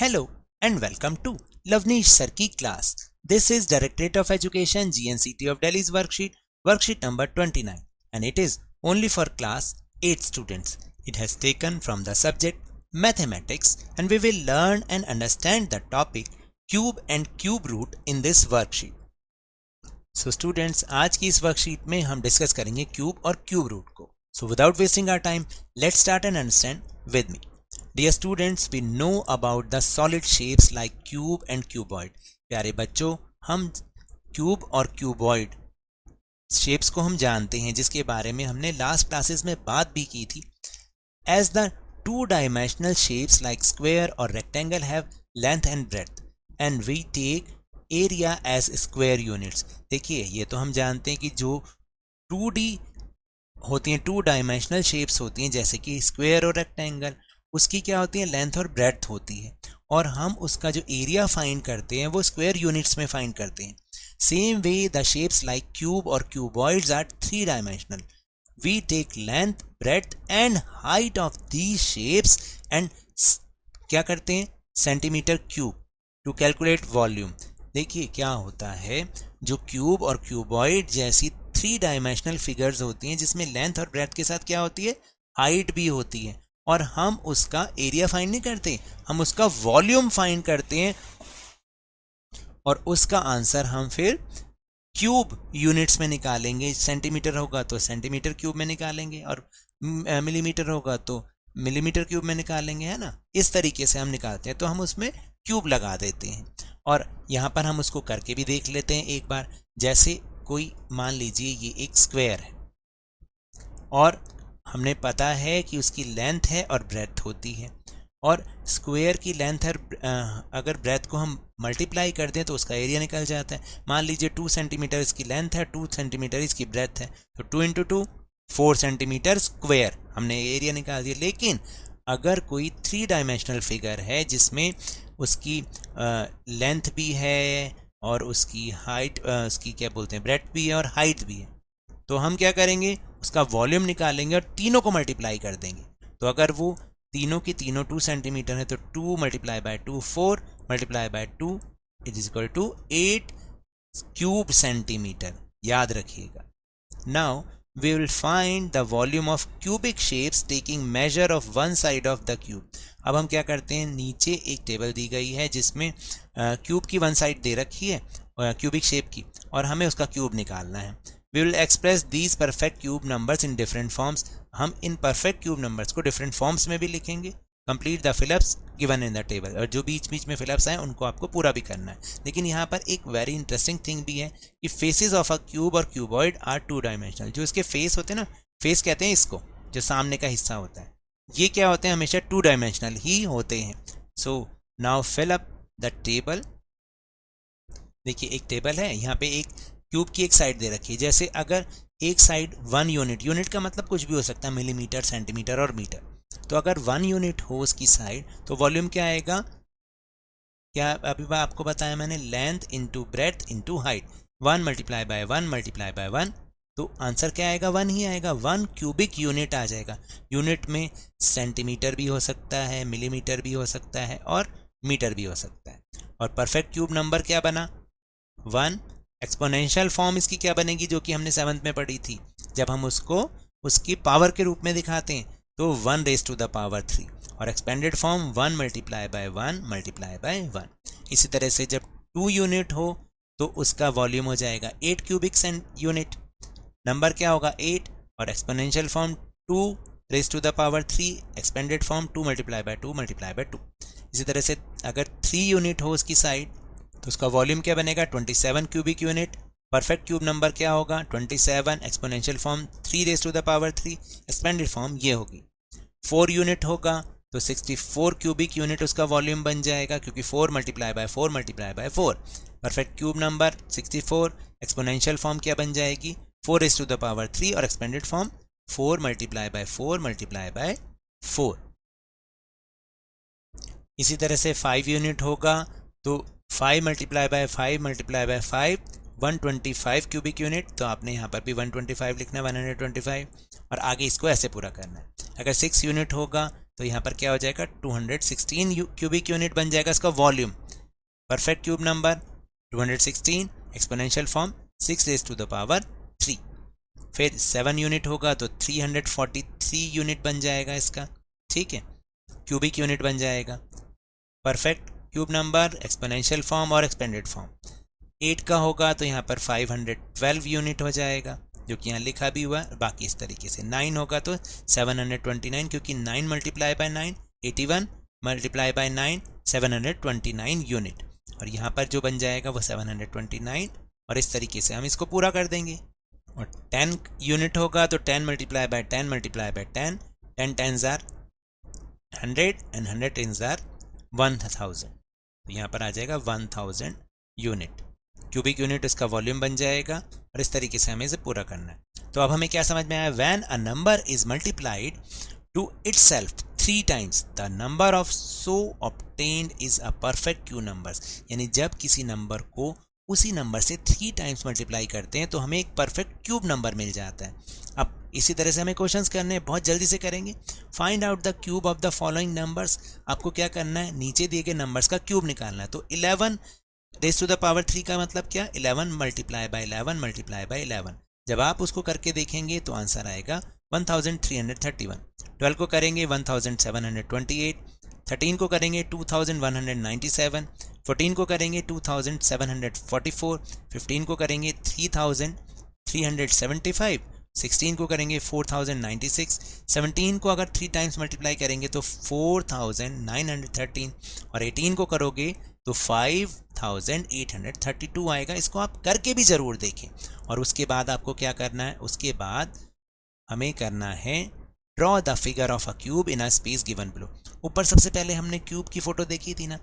Hello and welcome to Lavneesh Sir की class. This is Directorate of Education GNCT of Delhi's worksheet number 29, and it is only for class 8 students. It has taken from the subject mathematics, and we will learn and understand the topic cube and cube root in this worksheet. So students, आज की इस worksheet में हम discuss करेंगे cube और cube root को. So without wasting our time, let's start and understand with me. Dear students, we know about the solid shapes like cube and cuboid. प्यारे बच्चों, हम क्यूब और क्यूबॉइड शेप्स को हम जानते हैं, जिसके बारे में हमने लास्ट क्लासेस में बात भी की थी. As the two-dimensional shapes like square or rectangle have length and breadth, and we take area as square units. देखिए, ये तो हम जानते हैं कि जो 2D होती हैं, टू डायमेंशनल शेप्स होती हैं, जैसे कि स्क्वायर और रेक्टेंगल, उसकी क्या होती है, लेंथ और ब्रेड्थ होती है, और हम उसका जो एरिया फाइंड करते हैं वो स्क्वायर यूनिट्स में फाइंड करते हैं. Same way the shapes like cube और cuboids are three dimensional. We take length, breadth and height of these shapes and क्या करते हैं, centimetre cube to calculate volume. देखिए क्या होता है, जो क्यूब और क्यूबॉइड जैसी थ्री डायमेंशनल फिगर्स होती हैं, जिसमें लेंथ और ब्रेड्थ के साथ क्या होती है, हाइट भी होती है, और हम उसका एरिया फाइंड नहीं करते, हम उसका वॉल्यूम फाइंड करते हैं, और उसका आंसर हम फिर क्यूब यूनिट्स में निकालेंगे. सेंटीमीटर होगा तो सेंटीमीटर क्यूब में निकालेंगे, और मिलीमीटर होगा तो मिलीमीटर क्यूब में निकालेंगे, है ना. इस तरीके से हम निकालते हैं, तो हम उसमें क्यूब लगा देते हैं. और यहाँ पर हम उसको करके भी देख लेते हैं एक बार. जैसे कोई मान लीजिए ये एक स्क्वायर है, और हमने पता है कि उसकी लेंथ है और ब्रेड्थ होती है, और स्क्वायर की लेंथ है, अगर ब्रेड्थ को हम मल्टीप्लाई कर दें तो उसका एरिया निकल जाता है. मान लीजिए 2 सेंटीमीटर इसकी लेंथ है, 2 सेंटीमीटर इसकी ब्रेड्थ है, तो 2 इंटू 2 4 सेंटीमीटर स्क्वायर, हमने एरिया निकाल दिया. लेकिन अगर कोई थ्री डायमेंशनल फिगर है जिसमें उसकी लेंथ भी है और उसकी हाइट, उसकी क्या बोलते हैं, ब्रेड्थ भी है और हाइट भी है, तो हम क्या करेंगे, उसका वॉल्यूम निकालेंगे और तीनों को मल्टीप्लाई कर देंगे. तो अगर वो तीनों की तीनों 2 सेंटीमीटर है, तो 2 multiply by 2 4 multiply by 2 it is equal to 8 cube centimetre. याद रखिएगा. Now we will find the volume of cubic shapes taking measure of one side of the cube. अब हम क्या करते हैं, नीचे एक टेबल दी गई है जिसमें क्यूब की वन साइड दे रखी है, क्यूबिक शेप की, और हमें उसका क्यूब निकालना है. We will express these perfect cube numbers in different forms. हम इन perfect cube numbers को different forms में भी लिखेंगे. Complete the fill-ups given in the table. और जो बीच बीच में fill-ups हैं उनको आपको पूरा भी करना है. लेकिन यहाँ पर एक वेरी इंटरेस्टिंग थिंग भी है कि faces of a cube और cuboid are two dimensional. जो इसके फेस होते हैं ना, फेस कहते हैं इसको, जो सामने का हिस्सा होता है, ये क्या होते हैं, हमेशा टू डायमेंशनल ही होते हैं. So now fill up the table. देखिए एक टेबल है, यहाँ पे एक क्यूब की एक साइड दे रखी है. जैसे अगर एक साइड 1 यूनिट, यूनिट का मतलब कुछ भी हो सकता है, मिलीमीटर, सेंटीमीटर और मीटर, तो अगर 1 यूनिट हो उसकी साइड, तो वॉल्यूम क्या आएगा, क्या अभी आपको बताया मैंने, length into breadth into height. 1 multiply by 1 multiply by 1, तो आंसर क्या आएगा, 1 ही आएगा. 1 क्यूबिक यूनिट आ जाएगा. यूनिट में सेंटीमीटर भी हो सकता है, मिलीमीटर भी हो सकता है, और मीटर भी हो सकता है. और परफेक्ट क्यूब नंबर क्या बना, 1. एक्सपोनेंशियल फॉर्म इसकी क्या बनेगी, जो कि हमने 7th में पढ़ी थी, जब हम उसको उसकी पावर के रूप में दिखाते हैं, तो 1 रेज टू द पावर 3. और expanded form 1 multiply by 1 multiply by 1. इसी तरह से जब 2 यूनिट हो तो उसका वॉल्यूम हो जाएगा 8 क्यूबिक यूनिट. नंबर क्या होगा, 8, और exponential form 2 raise to the power 3, expanded form 2 multiply by 2 multiply by 2. इसी तरह से अगर 3 यूनिट हो उसकी साइड, तो उसका वॉल्यूम क्या बनेगा, 27 cubic unit. Perfect cube number क्या होगा, 27, exponential form 3 raise to the power 3, expanded form ये होगी. 4 यूनिट होगा तो 64 क्यूबिक यूनिट उसका वॉल्यूम बन जाएगा, क्योंकि 4 multiply bye 4 multiply bye 4. Perfect cube number 64, exponential form क्या बन जाएगी, 4 रेज टू द पावर 3, और expanded form 4 multiply bye 4 multiply bye 4. इसी तरह से 5 यूनिट होगा तो 5 multiply by 5 multiply by 5, 125 cubic unit. तो आपने यहाँ पर भी 125 लिखना है, 125, और आगे इसको ऐसे पूरा करना है. अगर 6 यूनिट होगा तो यहाँ पर क्या हो जाएगा 216 क्यूबिक यूनिट बन जाएगा इसका volume. Perfect cube number 216 exponential form 6 raise to the power 3। फिर 7 यूनिट होगा तो 343 यूनिट बन जाएगा इसका, ठीक है, क्यूबिक यूनिट बन जाएगा। Perfect cube number exponential form और एक्सपेंडेड फॉर्म 8 का होगा तो यहाँ पर 512 यूनिट हो जाएगा, जो कि यहाँ लिखा भी हुआ। बाकी इस तरीके से 9 होगा तो 729, क्योंकि 9 multiply by 9 81 multiply by 9 729 unit, और यहाँ पर जो बन जाएगा वो 729, और इस तरीके से हम इसको पूरा कर देंगे। और 10 यूनिट होगा तो 10 multiply by 10 multiply by 10, 10 10s are 100 and 100 10s are 1000, तो यहाँ पर आ जाएगा 1000 यूनिट। क्यूबिक यूनिट इसका वॉल्यूम बन जाएगा, और इस तरीके से हमें इसे पूरा करना है। तो अब हमें क्या समझ में आया, when a number is multiplied to itself 3 times the number of so obtained is a perfect cube numbers, यानी जब किसी नंबर को उसी नंबर से 3 टाइम्स मल्टीप्लाई करते हैं तो हमें एक परफेक्ट क्यूब नंबर मिल जाता है। अब इसी तरह से हमें क्वेश्चंस करने हैं, बहुत जल्दी से करेंगे। Find out the cube of the following numbers, आपको क्या करना है, नीचे दिए गए नंबर्स का क्यूब निकालना है। तो 11 रेज़ टू द पावर 3 का मतलब क्या, 11 मल्टीप्लाई बाय 11 मल्टीप्लाई बाय 11। जब आप उसको करके देखेंगे तो आंसर आएगा 1331। 12 को करेंगे 1728, 13 को करेंगे 2197, 14 को करेंगे 2744, 15 को करेंगे 3375, 16 को करेंगे 4096, 17 को अगर 3 टाइम्स मल्टीप्लाई करेंगे तो 4913, और 18 को करोगे तो 5832 आएगा। इसको आप करके भी ज़रूर देखें। और उसके बाद आपको क्या करना है, उसके बाद हमें करना है draw the figure of a cube in a space given below. ऊपर सबसे पहले हमने क्यूब की फोटो देखी थी ना,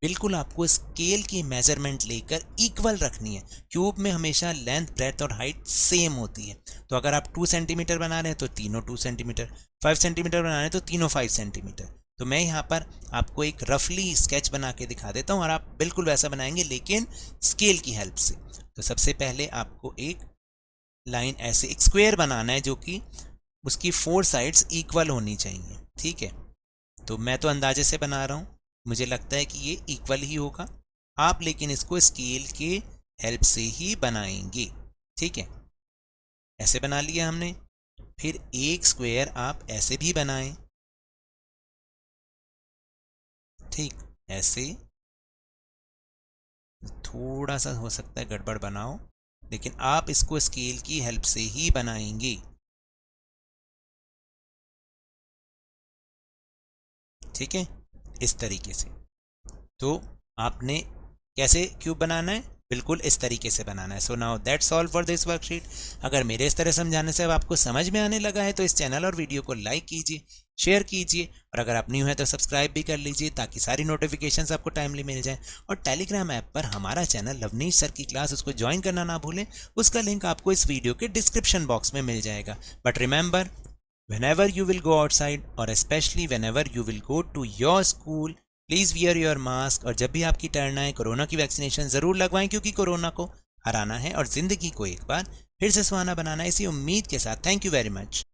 बिल्कुल आपको स्केल की मेजरमेंट लेकर इक्वल रखनी है। क्यूब में हमेशा लेंथ, ब्रेथ और हाइट सेम होती है। तो अगर आप 2 सेंटीमीटर बना रहे हैं तो तीनों 2 सेंटीमीटर, 5 सेंटीमीटर बना रहे हैं तो तीनों 5 सेंटीमीटर। तो मैं यहाँ पर आपको एक रफली स्केच बना के दिखा देता हूँ, और आप बिल्कुल वैसा बनाएंगे लेकिन स्केल की हेल्प से। तो सबसे पहले आपको एक लाइन ऐसे एक स्क्वायर बनाना है, जो कि उसकी 4 साइड्स इक्वल होनी चाहिए, ठीक है। तो मैं तो अंदाजे से बना रहा हूँ, मुझे लगता है कि ये इक्वल ही होगा। आप लेकिन इसको स्केल के हेल्प से ही बनाएंगे, ठीक है। ऐसे बना लिया हमने। फिर एक स्क्वायर आप ऐसे भी बनाएं, ठीक, ऐसे। थोड़ा सा हो सकता है गड़बड़ बनाओ, लेकिन आप इसको स्केल की हेल्प से ही बनाएंगे, ठीक है, इस तरीके से। तो आपने कैसे क्यूब बनाना है, बिल्कुल इस तरीके से बनाना है। So now that's all for this worksheet. अगर मेरे इस तरह समझाने से अब आपको समझ में आने लगा है तो इस चैनल और वीडियो को लाइक कीजिए, शेयर कीजिए, और अगर आप न्यू है तो सब्सक्राइब भी कर लीजिए, ताकि सारी नोटिफिकेशंस आपको टाइमली मिल जाए। और टेलीग्राम ऐप पर हमारा चैनल लवनीश सर की क्लास, उसको ज्वाइन करना ना भूलें। उसका लिंक आपको इस वीडियो के डिस्क्रिप्शन बॉक्स में मिल जाएगा। But remember, whenever you will go outside or especially whenever you will go to your school, please wear your mask. और जब भी आपकी टर्न आए कोरोना की वैक्सीनेशन ज़रूर लगवाएं, क्योंकि कोरोना को हराना है और ज़िंदगी को एक बार फिर से सुहाना बनाना है, इसी उम्मीद के साथ। Thank you very much.